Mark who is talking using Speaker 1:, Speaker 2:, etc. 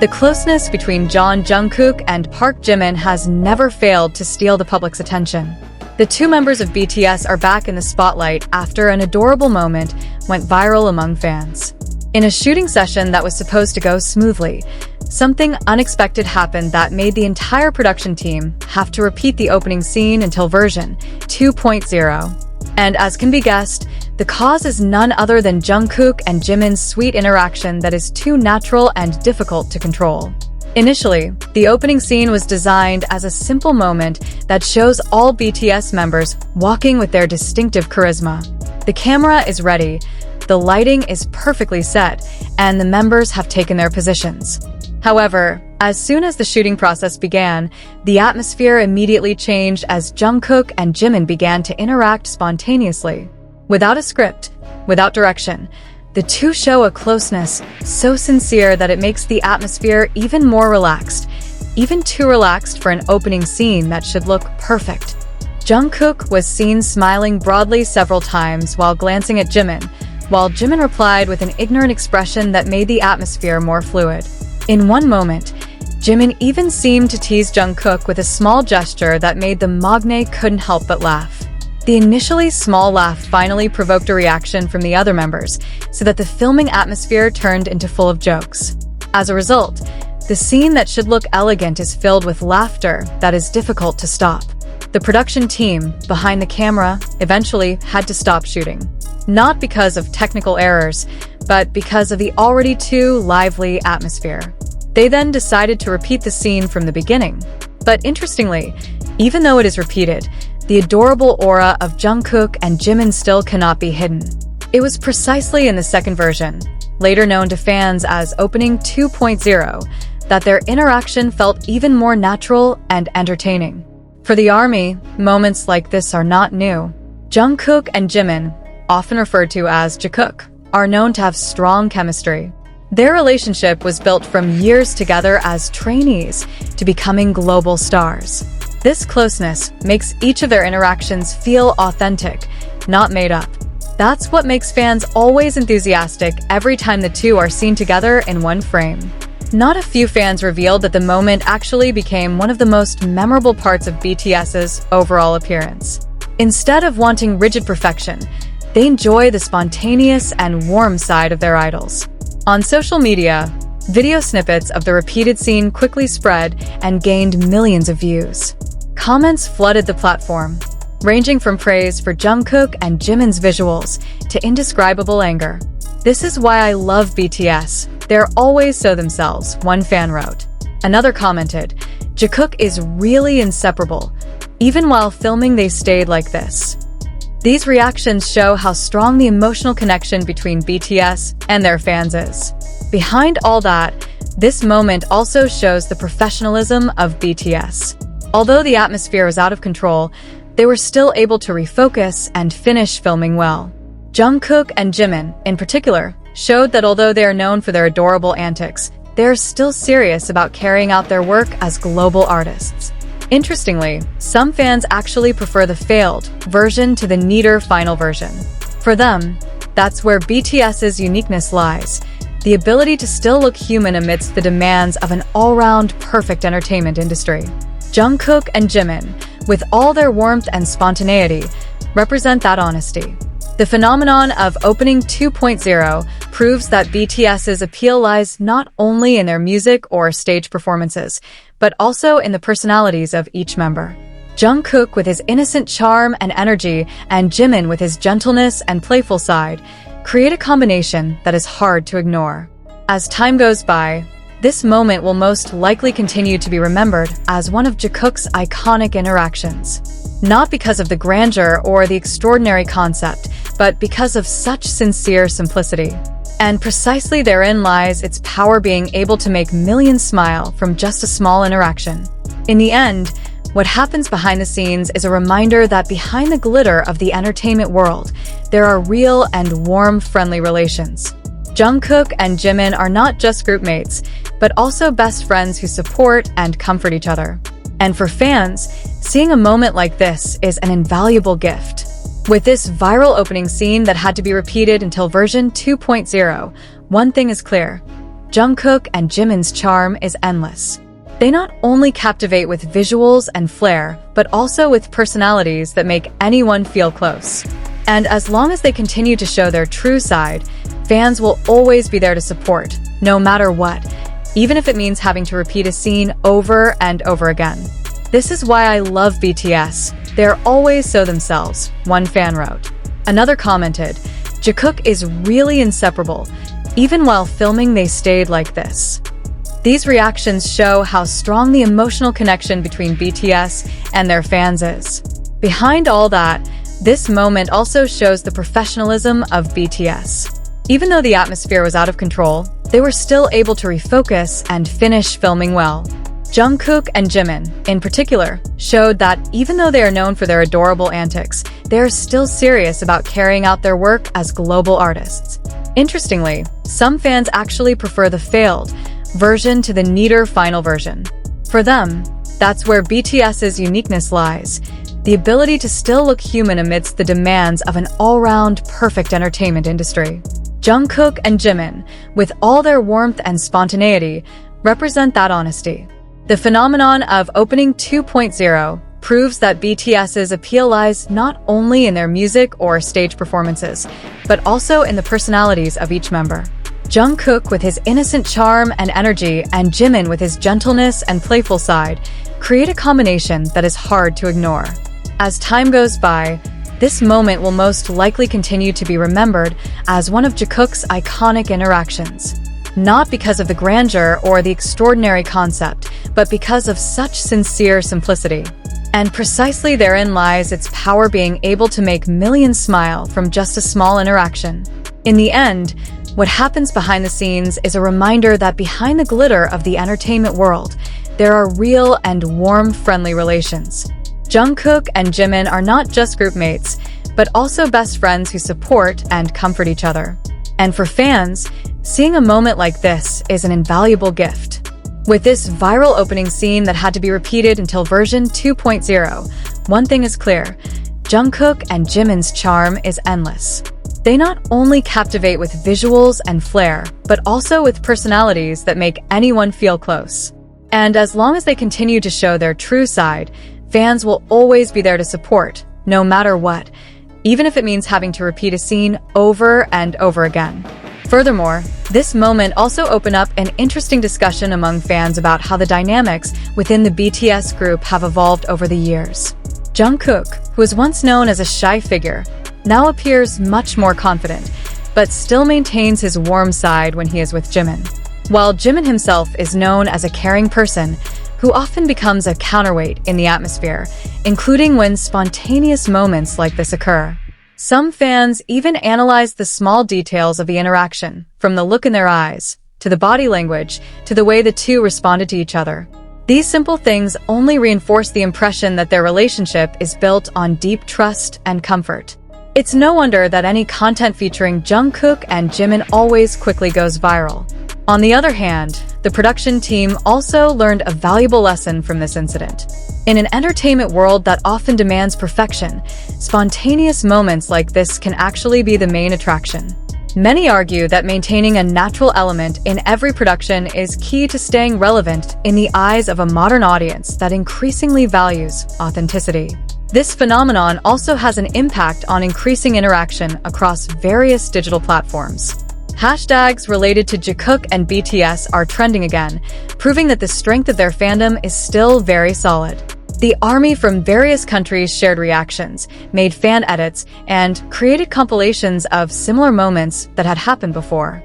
Speaker 1: The closeness between Jungkook and Park Jimin has never failed to steal the public's attention. The two members of BTS are back in the spotlight after an adorable moment went viral among fans. In a shooting session that was supposed to go smoothly, something unexpected happened that made the entire production team have to repeat the opening scene until version 2.0. And as can be guessed, the cause is none other than Jungkook and Jimin's sweet interaction that is too natural and difficult to control. Initially, the opening scene was designed as a simple moment that shows all BTS members walking with their distinctive charisma. The camera is ready, the lighting is perfectly set, and the members have taken their positions. However, as soon as the shooting process began, the atmosphere immediately changed as Jungkook and Jimin began to interact spontaneously. Without a script, without direction, the two show a closeness so sincere that it makes the atmosphere even more relaxed, even too relaxed for an opening scene that should look perfect. Jungkook was seen smiling broadly several times while glancing at Jimin, while Jimin replied with an ignorant expression that made the atmosphere more fluid. In one moment, Jimin even seemed to tease Jungkook with a small gesture that made the magne couldn't help but laugh. The initially small laugh finally provoked a reaction from the other members, so that the filming atmosphere turned into full of jokes. As a result, the scene that should look elegant is filled with laughter that is difficult to stop. The production team, behind the camera, eventually had to stop shooting. Not because of technical errors, but because of the already too lively atmosphere. They then decided to repeat the scene from the beginning. But interestingly, even though it is repeated, the adorable aura of Jungkook and Jimin still cannot be hidden. It was precisely in the second version, later known to fans as Opening 2.0, that their interaction felt even more natural and entertaining. For the ARMY, moments like this are not new. Jungkook and Jimin, often referred to as Jikook, are known to have strong chemistry. Their relationship was built from years together as trainees to becoming global stars. This closeness makes each of their interactions feel authentic, not made up. That's what makes fans always enthusiastic every time the two are seen together in one frame. Not a few fans revealed that the moment actually became one of the most memorable parts of BTS's overall appearance. Instead of wanting rigid perfection, they enjoy the spontaneous and warm side of their idols. On social media, video snippets of the repeated scene quickly spread and gained millions of views. Comments flooded the platform, ranging from praise for Jungkook and Jimin's visuals to indescribable anger. "This is why I love BTS. They're always so themselves," one fan wrote. Another commented, "Jikook is really inseparable. Even while filming, they stayed like this." These reactions show how strong the emotional connection between BTS and their fans is. Behind all that, this moment also shows the professionalism of BTS. Although the atmosphere was out of control, they were still able to refocus and finish filming well. Jungkook and Jimin, in particular, showed that although they are known for their adorable antics, they are still serious about carrying out their work as global artists. Interestingly, some fans actually prefer the failed version to the neater final version. For them, that's where BTS's uniqueness lies, the ability to still look human amidst the demands of an all-round perfect entertainment industry. Jungkook and Jimin, with all their warmth and spontaneity, represent that honesty. The phenomenon of Opening 2.0 proves that BTS's appeal lies not only in their music or stage performances, but also in the personalities of each member. Jungkook with his innocent charm and energy, and Jimin with his gentleness and playful side, create a combination that is hard to ignore. As time goes by, this moment will most likely continue to be remembered as one of Jikook's iconic interactions. Not because of the grandeur or the extraordinary concept, but because of such sincere simplicity. And precisely therein lies its power, being able to make millions smile from just a small interaction. In the end, what happens behind the scenes is a reminder that behind the glitter of the entertainment world, there are real and warm, friendly relations. Jungkook and Jimin are not just group mates, but also best friends who support and comfort each other. And for fans, seeing a moment like this is an invaluable gift. With this viral opening scene that had to be repeated until version 2.0, one thing is clear: Jungkook and Jimin's charm is endless. They not only captivate with visuals and flair, but also with personalities that make anyone feel close. And as long as they continue to show their true side, fans will always be there to support, no matter what, even if it means having to repeat a scene over and over again. This is why I love BTS. They're always so themselves, one fan wrote. Another commented, Jikook is really inseparable. Even while filming, they stayed like this. These reactions show how strong the emotional connection between BTS and their fans is. Behind all that, this moment also shows the professionalism of BTS. Even though the atmosphere was out of control, they were still able to refocus and finish filming well. Jungkook and Jimin, in particular, showed that even though they are known for their adorable antics, they are still serious about carrying out their work as global artists. Interestingly, some fans actually prefer the failed version to the neater final version. For them, that's where BTS's uniqueness lies, the ability to still look human amidst the demands of an all-round perfect entertainment industry. Jungkook and Jimin, with all their warmth and spontaneity, represent that honesty. The phenomenon of Opening 2.0 proves that BTS's appeal lies not only in their music or stage performances, but also in the personalities of each member. Jungkook with his innocent charm and energy and Jimin with his gentleness and playful side create a combination that is hard to ignore. As time goes by, this moment will most likely continue to be remembered as one of Jikook's iconic interactions. Not because of the grandeur or the extraordinary concept, but because of such sincere simplicity. And precisely therein lies its power, being able to make millions smile from just a small interaction. In the end, what happens behind the scenes is a reminder that behind the glitter of the entertainment world, there are real and warm, friendly relations. Jungkook and Jimin are not just group mates, but also best friends who support and comfort each other. And for fans, seeing a moment like this is an invaluable gift. With this viral opening scene that had to be repeated until version 2.0, one thing is clear: Jungkook and Jimin's charm is endless. They not only captivate with visuals and flair, but also with personalities that make anyone feel close. And as long as they continue to show their true side, fans will always be there to support, no matter what, even if it means having to repeat a scene over and over again. Furthermore, this moment also opened up an interesting discussion among fans about how the dynamics within the BTS group have evolved over the years. Jungkook, who was once known as a shy figure, now appears much more confident, but still maintains his warm side when he is with Jimin. While Jimin himself is known as a caring person, who often becomes a counterweight in the atmosphere, including when spontaneous moments like this occur. Some fans even analyze the small details of the interaction, from the look in their eyes, to the body language, to the way the two responded to each other. These simple things only reinforce the impression that their relationship is built on deep trust and comfort. It's no wonder that any content featuring Jungkook and Jimin always quickly goes viral. On the other hand, the production team also learned a valuable lesson from this incident. In an entertainment world that often demands perfection, spontaneous moments like this can actually be the main attraction. Many argue that maintaining a natural element in every production is key to staying relevant in the eyes of a modern audience that increasingly values authenticity. This phenomenon also has an impact on increasing interaction across various digital platforms. Hashtags related to Jikook and BTS are trending again, proving that the strength of their fandom is still very solid. The army from various countries shared reactions, made fan edits, and created compilations of similar moments that had happened before.